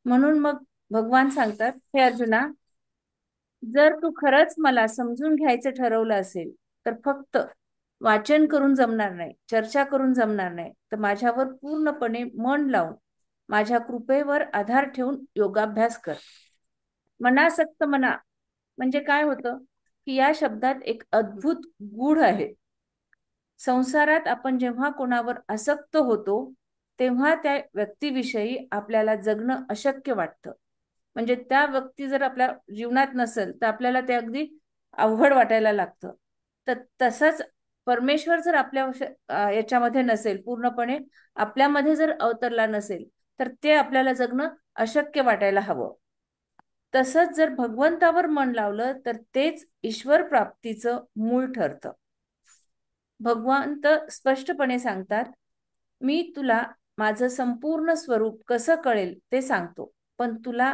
म्हणून मग भगवान सांगतात, हे अर्जुना, जर तू खरंच मला समजून घ्यायचं ठरवलं असेल तर फक्त वाचन करून जमणार नाही, चर्चा करून जमणार नाही, तर माझ्यावर पूर्णपणे मन लावून माझ्या कृपेवर आधार ठेवून योगाभ्यास कर. मनासक्त मना म्हणजे काय होतं की या शब्दात एक अद्भुत गूढ आहे. संसारात आपण जेव्हा कोणावर आसक्त होतो तेव्हा त्या व्यक्तीविषयी आपल्याला जगणं अशक्य वाटतं. म्हणजे त्या व्यक्ती जर आपल्या जीवनात नसेल तर आपल्याला ते अगदी अवघड वाटायला लागतं. तर तसंच परमेश्वर जर आपल्या याच्यामध्ये नसेल, पूर्णपणे आपल्यामध्ये जर अवतरला नसेल तर ते आपल्याला जगणं अशक्य वाटायला हवं. तसंच जर भगवंतावर मन लावलं तर तेच ईश्वर प्राप्तीचं मूळ ठरतं. भगवंत स्पष्टपणे सांगतात, मी तुला माझं संपूर्ण स्वरूप कसं कळेल ते सांगतो, पण तुला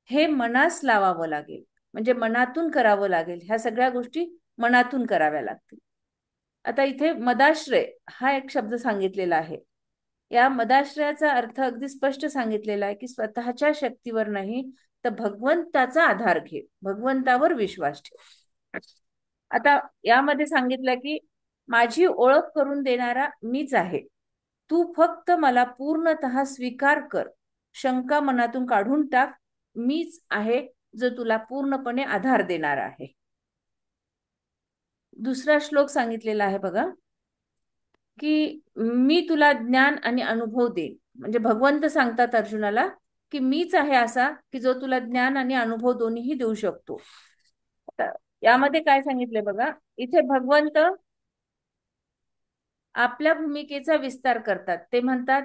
हे मनास लावावं लागेल, म्हणजे मनातून करावं लागेल. ह्या सगळ्या गोष्टी मनातून कराव्या लागतील. आता इथे मदाश्रय हा एक शब्द सांगितलेला आहे. या मदाश्रयाचा अर्थ अगदी स्पष्ट सांगितलेला आहे की स्वतःच्या शक्तीवर नाही तर भगवंताचा आधार घे, भगवंतावर विश्वास ठेव. आता यामध्ये सांगितलं की माझी ओळख करून देणारा मीच आहे, तू फक्त मला पूर्णतः स्वीकार कर, शंका मनातून काढून टाक, मीच आहे जो तुला पूर्णपणे आधार देणार आहे. दुसरा श्लोक सांगितलेला आहे बघा, की मी तुला ज्ञान आणि अनुभव देईन. म्हणजे भगवंत सांगतात अर्जुनाला की मीच आहे असा की जो तुला ज्ञान आणि अनुभव दोन्हीही देऊ शकतो. यामध्ये काय सांगितले बघा, इथे भगवंत आपल्या भूमिकेचा विस्तार करतात. ते म्हणतात,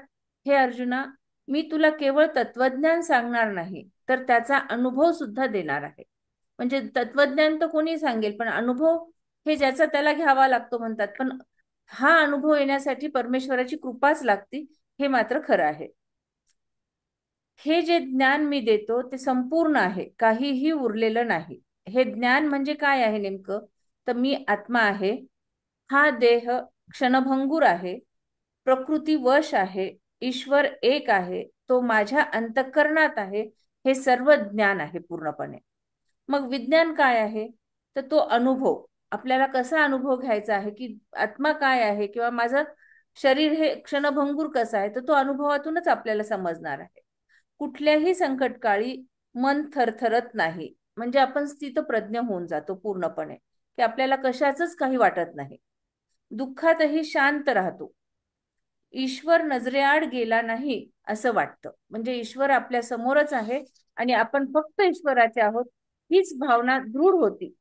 हे अर्जुना, मी तुला केवळ तत्वज्ञान सांगणार नाही तर त्याचा अनुभव सुद्धा देणार आहे. म्हणजे तत्वज्ञान तर कोणी सांगेल, पण अनुभव हे ज्याचा त्याला घ्यावा लागतो म्हणतात. पण हा अनुभव येण्यासाठी परमेश्वराची कृपाच लागते, हे मात्र खरं आहे. हे जे ज्ञान मी देतो ते संपूर्ण आहे, काहीही उरलेलं नाही. हे ज्ञान म्हणजे काय आहे नेमकं, तर मी आत्मा आहे, हा देह क्षणभंगूर आहे, प्रकृती वश आहे, ईश्वर एक आहे, तो माझ्या अंतःकरणात आहे, हे सर्व ज्ञान आहे पूर्णपणे. मग विज्ञान काय आहे, तर तो अनुभव. आपल्याला कसा अनुभव घ्यायचा आहे की आत्मा काय आहे किंवा माझं शरीर हे क्षणभंगूर कसं आहे, तर तो अनुभवातूनच आपल्याला समजणार आहे. कुठल्याही संकटकाळी मन थरथरत नाही, म्हणजे आपण स्थितप्रज्ञ होऊन जातो पूर्णपणे, की आपल्याला कशाचंच काही वाटत नाही. दुःखातही शांत राहतो, ईश्वर नजरेआड गेला नाही असं वाटतं. म्हणजे ईश्वर आपल्या समोरच आहे आणि आपण फक्त ईश्वराचे आहोत, हीच भावना दृढ होती.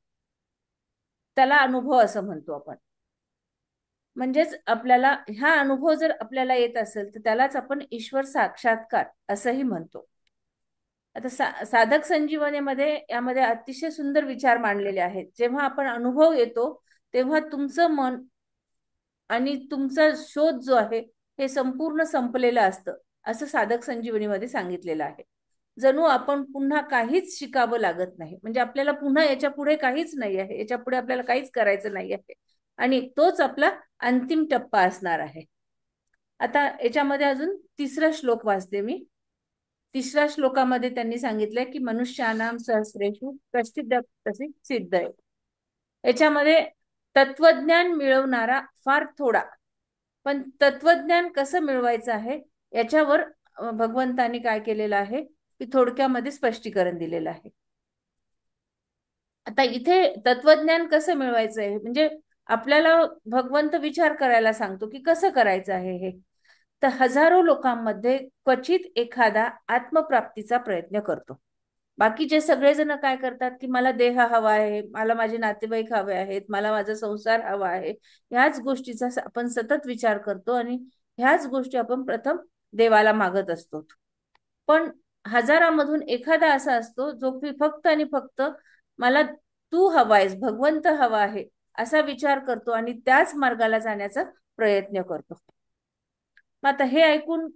त्याला अनुभव असं म्हणतो आपण. म्हणजेच आपल्याला हा अनुभव जर आपल्याला येत असेल तर त्यालाच आपण ईश्वर साक्षात्कार असंही म्हणतो. आता साधक संजीवनीमध्ये यामध्ये अतिशय सुंदर विचार मांडलेले आहेत. जेव्हा आपण अनुभव येतो तेव्हा तुमचं मन आणि तुमचा शोध जो आहे हे संपूर्ण संपलेलं असतं, असं साधक संजीवनीमध्ये सांगितलेलं आहे. जणू आपण पुन्हा काहीच शिकावं लागत नाही, म्हणजे आपल्याला पुन्हा याच्या पुढे काहीच नाही आहे, याच्या पुढे आपल्याला काहीच करायचं नाही आहे, आणि तोच आपला अंतिम टप्पा असणार आहे. आता याच्यामध्ये अजून तिसरा श्लोक वाचते मी. तिसऱ्या श्लोकामध्ये त्यांनी सांगितलंय की मनुष्यानाम सहस्रेषु कश्चिद सिद्ध आहे. याच्यामध्ये तत्वज्ञान मिळवणारा फार थोडा, पण तत्वज्ञान कसं मिळवायचं आहे याच्यावर भगवंतांनी काय केलेलं आहे की थोडक्यामध्ये स्पष्टीकरण दिलेलं आहे. आता इथे तत्वज्ञान कसं मिळवायचं आहे, म्हणजे आपल्याला भगवंत विचार करायला सांगतो की कसं करायचं आहे हे. तर हजारो लोकांमध्ये क्वचित एखादा आत्मप्राप्तीचा प्रयत्न करतो. बाकीचे सगळेजण काय करतात की मला देह हवा आहे, मला माझे नातेवाईक हवे आहेत, मला माझा संसार हवा आहे, ह्याच गोष्टीचा आपण सतत विचार करतो आणि ह्याच गोष्टी आपण प्रथम देवाला मागत असतो. पण हजारामधून एखादा असा असतो जो फक्त आणि फक्त मला तू हवायस, भगवंत हवा आहे असा विचार करतो आणि त्याच मार्गाला जाण्याचा प्रयत्न करतो. आता हे ऐकून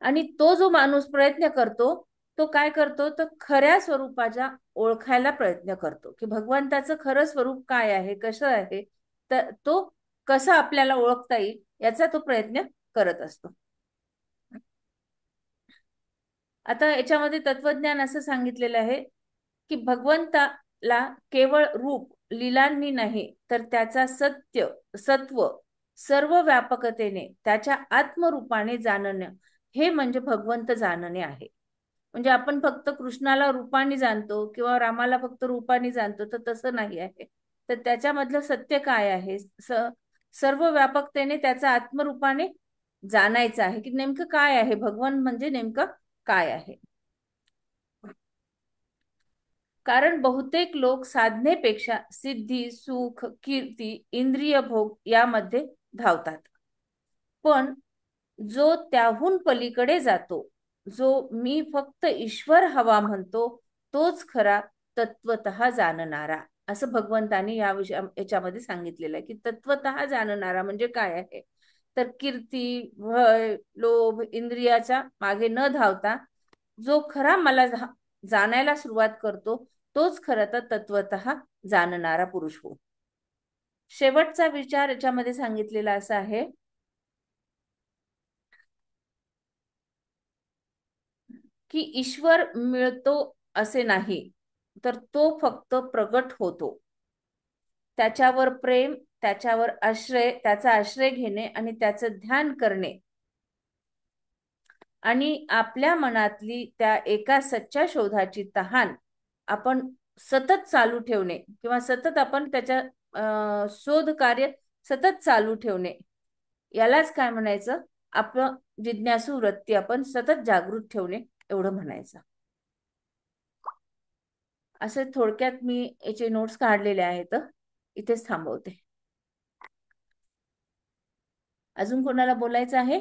आणि तो जो माणूस प्रयत्न करतो तो काय करतो, तर खऱ्या स्वरूपाच्या ओळखायला प्रयत्न करतो की भगवंताचं खरं स्वरूप काय आहे, कसं आहे, तर तो कसा आपल्याला ओळखता येईल याचा तो प्रयत्न करत असतो. आता याच्यामध्ये तत्वज्ञान असं सांगितलेलं आहे की भगवंताला केवळ रूप लीलांनी नाही तर त्याचा सत्य सत्व सर्व व्यापकतेने त्याच्या आत्मरूपाने जाणणं हे म्हणजे भगवंत जाणणे आहे. म्हणजे आपण फक्त कृष्णाला रूपाने जाणतो किंवा रामाला फक्त रूपाने जाणतो, तर तसं नाही आहे. तर त्याच्यामधलं सत्य काय आहे, सर्व व्यापकतेने त्याचा आत्मरूपाने जाणायचं आहे की नेमकं काय आहे भगवान म्हणजे नेमकं काय आहे. कारण बहुतेक लोक साधनेपेक्षा सिद्धी सुख कीर्ती इंद्रिय भोग यामध्ये धावतात, पण जो त्याहून पलीकडे जातो, जो मी फक्त ईश्वर हवा म्हणतो, तोच खरा तत्वतः जाणणारा, असं भगवंतानी याच्यामध्ये सांगितलेलं आहे की तत्वतः जाणणारा म्हणजे काय आहे. तर कीर्ती भय लोभ इंद्रियाच्या मागे न धावता जो खरा मला जाणायला सुरुवात करतो, तोच खरं तर तत्वतः जाणणारा पुरुष हो. शेवटचा विचार याच्यामध्ये सांगितलेला असा आहे की ईश्वर मिळतो असे नाही, तर तो फक्त प्रगट होतो. त्याच्यावर प्रेम, त्याच्यावर आश्रय, त्याचा आश्रय घेणे आणि त्याचं ध्यान करणे आणि आपल्या मनातली त्या एका सच्च्या शोधाची तहान आपण सतत चालू ठेवणे किंवा सतत आपण त्याच्या शोध कार्य सतत चालू ठेवणे, यालाच काय म्हणायचं, आपलं जिज्ञासू वृत्ती आपण सतत जागृत ठेवणे एवढं म्हणायचं. असे थोडक्यात मी याचे नोट्स काढलेले आहेत. इथेच थांबवते. अजून कोणाला बोलायचं आहे?